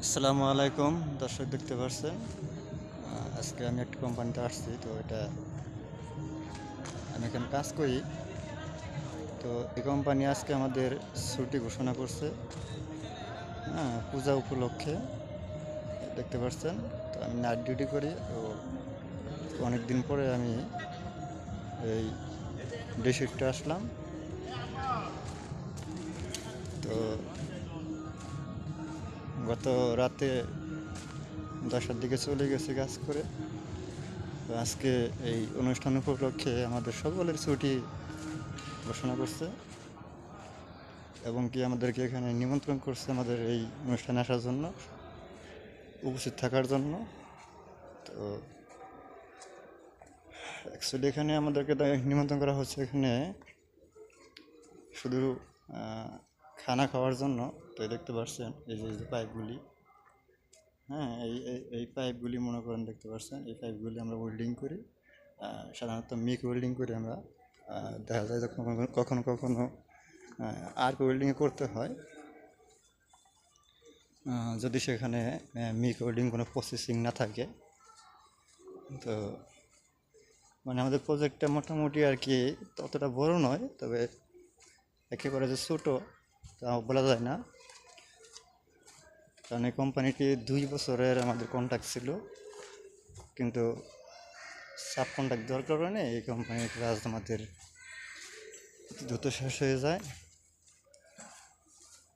আসসালামু আলাইকুম দর্শক, দেখতে পাচ্ছেন আজকে আমি একটা কোম্পানিতে আসছি। তো আমি এখানে কাজ করি। তো এই কোম্পানি আজকে আমাদের ছুটি ঘোষণা করছে, হ্যাঁ, পূজা উপলক্ষে। দেখতে পাচ্ছেন, তো আমি নাইট ডিউটি করি। তো অনেক দিন পরে আমি এই ডে শিফটে আসলাম। তো গত রাতে 10টার দিকে চলে গেছি কাজ করে। তো আজকে এই অনুষ্ঠান উপলক্ষে আমাদের সকলের ছুটি ঘোষণা করছে এবং কি আমাদেরকে এখানে নিমন্ত্রণ করছে আমাদের এই অনুষ্ঠানে আসার জন্য, উপস্থিত থাকার জন্য। তো অ্যাকচুয়ালি এখানে আমাদেরকে নিমন্ত্রণ করা হচ্ছে এখানে শুধু খানা খাওয়ার জন্য। তো দেখতে পাচ্ছেন এই যে পাইপগুলি, হ্যাঁ, এই পাইপগুলি মনে করেন, দেখতে পাচ্ছেন এই পাইপগুলি আমরা ওয়েল্ডিং করি। সাধারণত মিক ওয়েল্ডিং করি আমরা। দেখা যায় যে কখনো কখনো আর্ক ওয়েল্ডিংয়ে করতে হয়, যদি সেখানে মিক ওয়েল্ডিং কোনো প্রসেসিং না থাকে। তো মানে আমাদের প্রজেক্টটা মোটামুটি আর কি ততটা বড় নয়, তবে একেবারে যে ছোটো তা বলা যায় না। কারণ এই কোম্পানিটি 2 বছরের আমাদের কন্ট্রাক্ট ছিল, কিন্তু সাব কন্ট্রাক্ট দেওয়ার কারণে এই কোম্পানির কাজ আমাদের দ্রুত শেষ হয়ে যায়।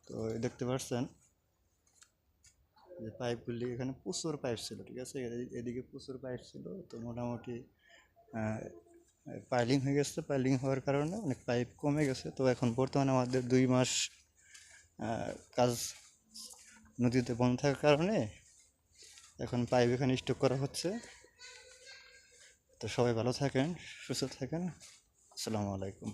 তো দেখতে পাচ্ছেন যে পাইপগুলি, এখানে প্রচুর পাইপ ছিল, ঠিক আছে, এদিকে প্রচুর পাইপ ছিল। তো মোটামুটি পাইলিং হয়ে গেছে। পাইলিং হওয়ার কারণে অনেক পাইপ কমে গেছে। তো এখন বর্তমানে আমাদের 2 মাস কাজ নদীতে বন্ধ থাকার কারণে এখন পাইপ এখানে স্টক করা হচ্ছে। তো সবাই ভালো থাকেন, সুস্থ থাকেন। আসসালামু আলাইকুম।